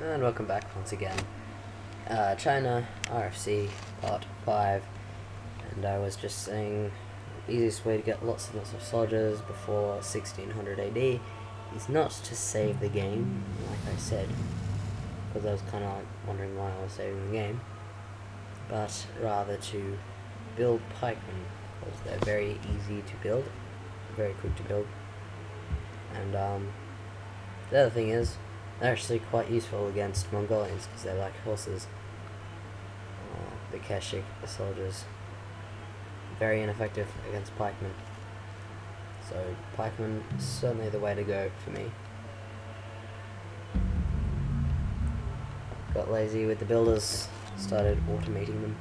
And welcome back once again. China, RFC, part 5. And I was just saying, the easiest way to get lots and lots of soldiers before 1600 AD is not to save the game, like I said, because I was kind of like wondering why I was saving the game, but rather to build pikemen, because they're very easy to build, very quick to build. And the other thing is, they're actually quite useful against Mongolians because they're like horses. The Keshik, the soldiers, very ineffective against pikemen. So pikemen is certainly the way to go for me. Got lazy with the builders, started automating them.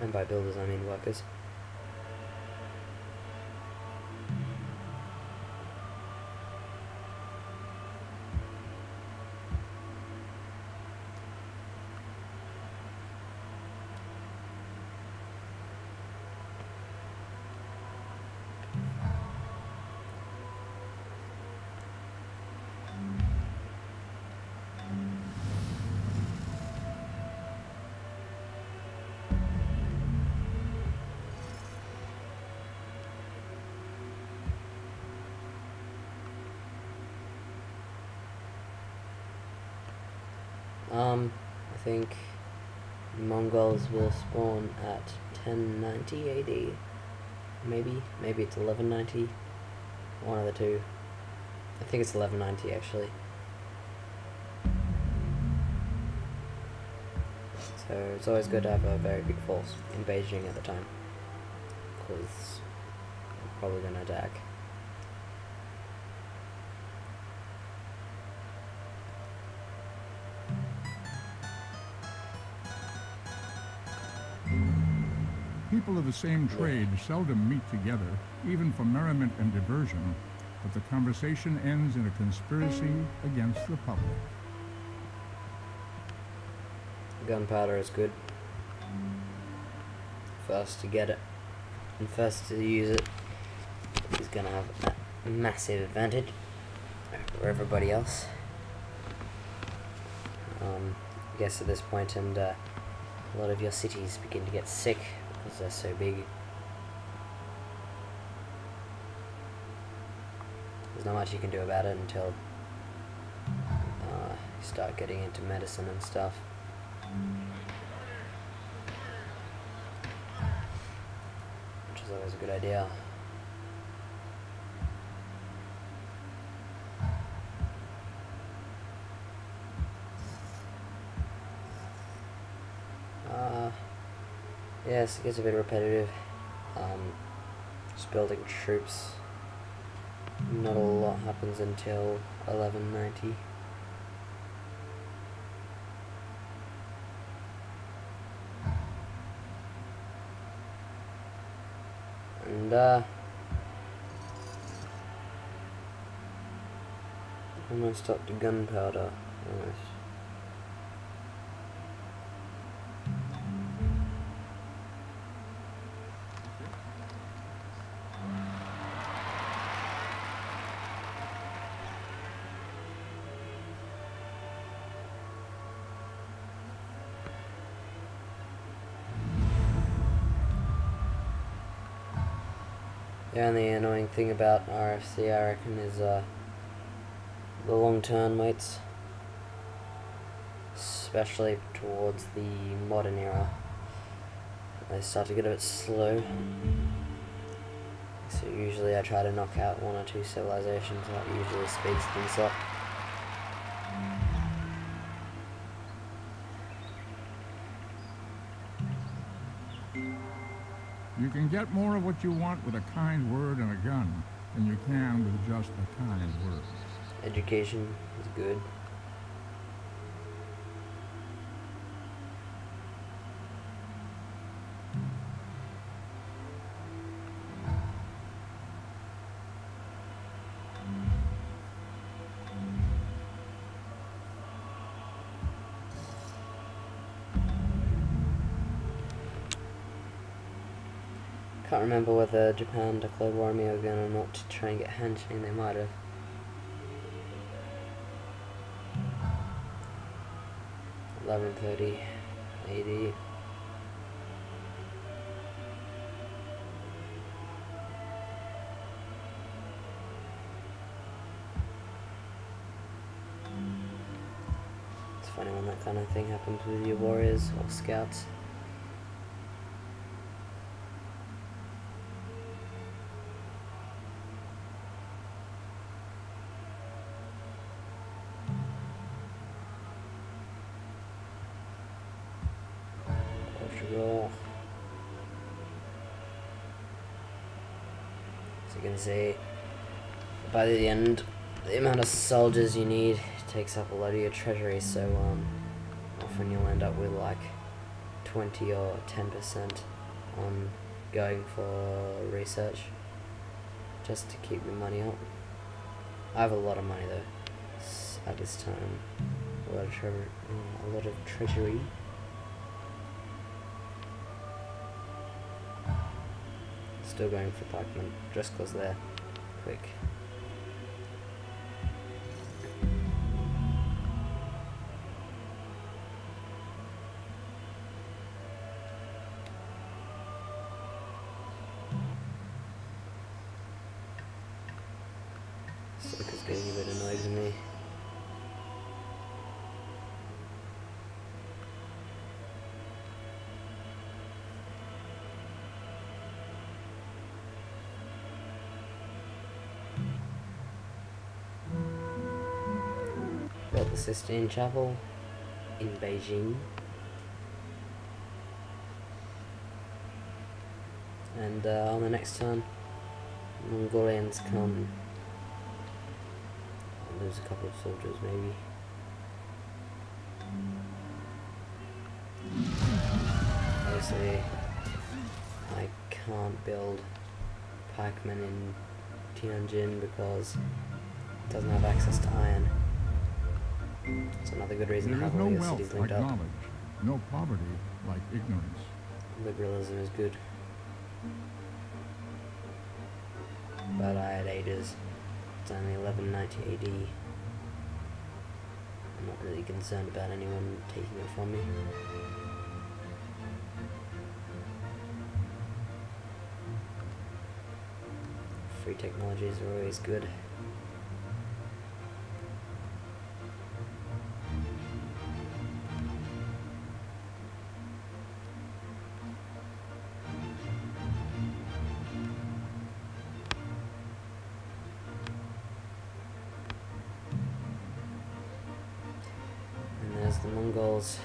And by builders I mean workers. I think Mongols will spawn at 1090 AD. Maybe it's 1190. One of the two. I think it's 1190 actually. So it's always good to have a very big force in Beijing at the time, because they're probably going to attack. People of the same trade seldom meet together, even for merriment and diversion, but the conversation ends in a conspiracy against the public. Gunpowder is good. First to get it and first to use it is going to have a massive advantage over everybody else. I guess at this point, and a lot of your cities begin to get sick because they're so big. There's not much you can do about it until you start getting into medicine and stuff. Which is always a good idea. Yes, it gets a bit repetitive. Just building troops. Not a lot happens until 1190. And almost up to gunpowder. Almost. The only annoying thing about RFC, I reckon, is the long turn waits, especially towards the modern era. They start to get a bit slow, so usually I try to knock out one or two civilizations. That usually speeds things up. You can get more of what you want with a kind word and a gun than you can with just a kind word. Education is good. Can't remember whether Japan declared war on me again or not to try and get Hanshin. They might have. 1130 AD. It's funny when that kind of thing happens with your warriors or scouts. Portugal. As you can see, by the end, the amount of soldiers you need takes up a lot of your treasury, so often you'll end up with like 20 or 10% on going for research, just to keep your money up. I have a lot of money though at this time, a lot of treasury. Still going for pikemen, just cause they're quick. Soka's getting a bit annoyed with me. Built the Sistine Chapel in Beijing, and on the next turn, Mongolians come. I'll lose a couple of soldiers maybe. Obviously, I can't build pikemen in Tianjin because it doesn't have access to iron. It's another good reason to There is have no all your wealth cities like linked up. knowledge, no poverty like ignorance. Liberalism is good. But I had ages. It's only 1190 AD. I'm not really concerned about anyone taking it from me. Free technologies are always good. And there's the Mongols.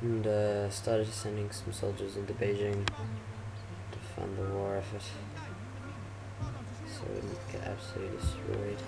And started sending some soldiers into Beijing to fund the war effort, so it wouldn't get absolutely destroyed.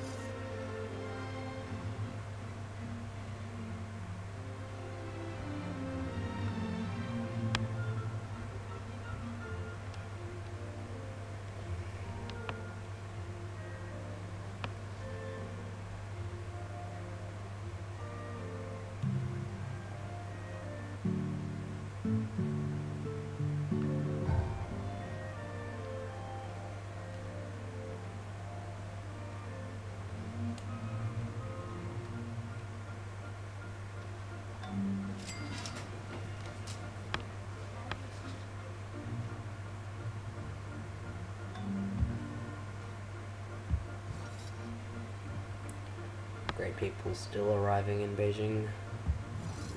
Great people still arriving in Beijing,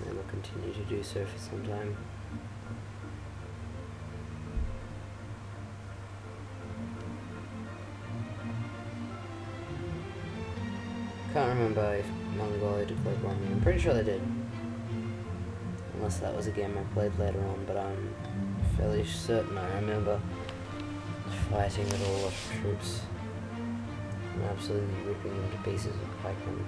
and will continue to do so for some time. Can't remember if Mongolia declared war on me. I'm pretty sure they did. Unless that was a game I played later on, but I'm fairly certain I remember fighting with all the troops and absolutely ripping them to pieces with pikemen.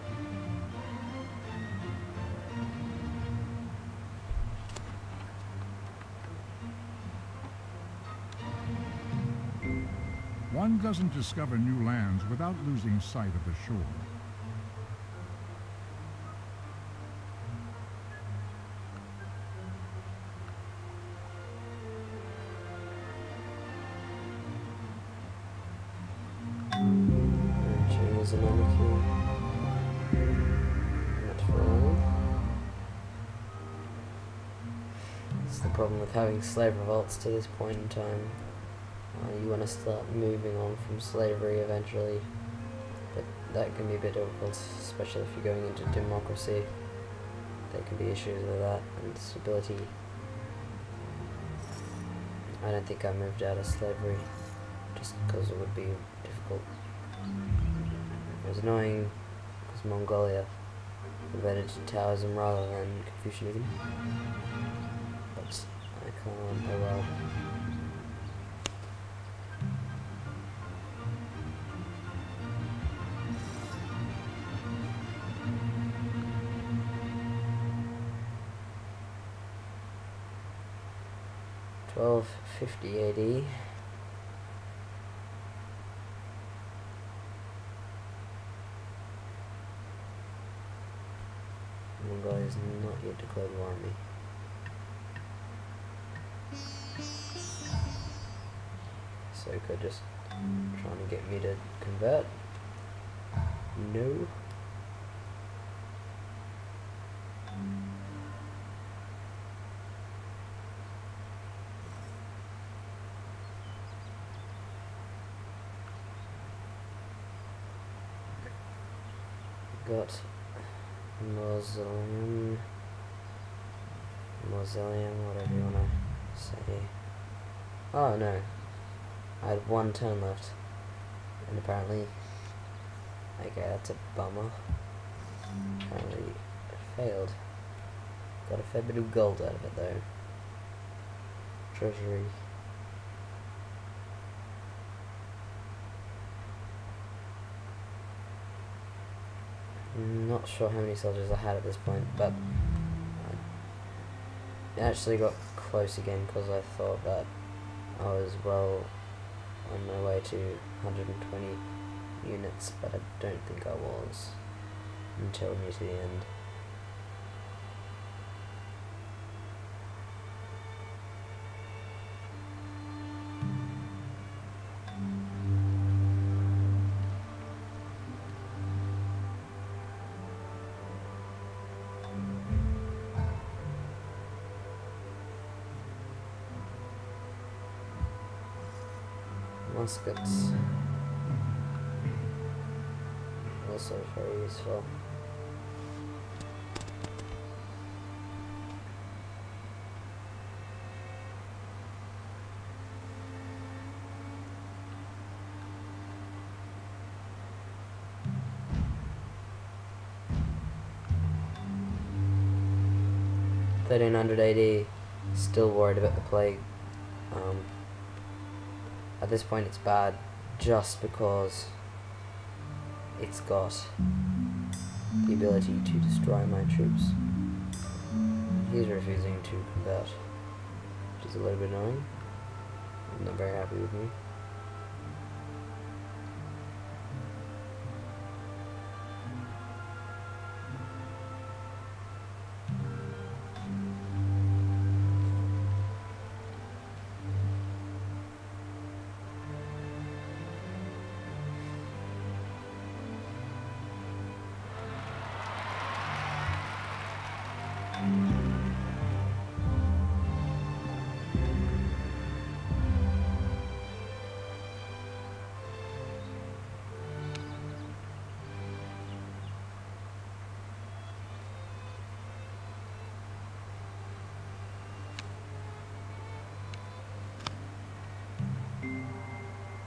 One doesn't discover new lands without losing sight of the shore. Choose another key. Not for long. It's the problem with having slave revolts to this point in time. You want to start moving on from slavery eventually, but that can be a bit difficult, especially if you're going into democracy. There can be issues with that and stability. I don't think I moved out of slavery just because it would be difficult. It was annoying because Mongolia converted to Taoism rather than Confucianism, but I can't, oh well. $1250 AD. Mongolia has not yet declared war on me. So could just trying to get me to convert. No. Got mausoleum, whatever you wanna say. Oh no, I had one turn left, and apparently, okay, that's a bummer. Apparently, it failed. Got a fair bit of gold out of it though. Treasury. Not sure how many soldiers I had at this point, but I actually got close again because I thought that I was well on my way to 120 units, but I don't think I was until near to the end. Muskets, also very useful. $1300 AD, still worried about the plague. At this point it's bad just because it's got the ability to destroy my troops. He's refusing to convert, which is a little bit annoying. I'm not very happy with me.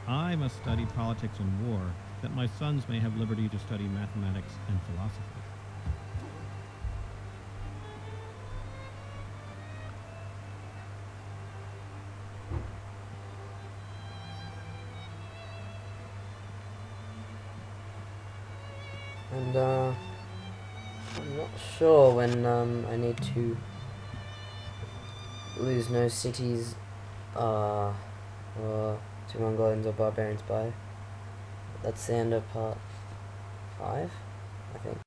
I must study politics and war, that my sons may have liberty to study mathematics and philosophy. And I'm not sure when I need to lose no cities or Do Mongolians or barbarians buy? That's the end of part 5, I think.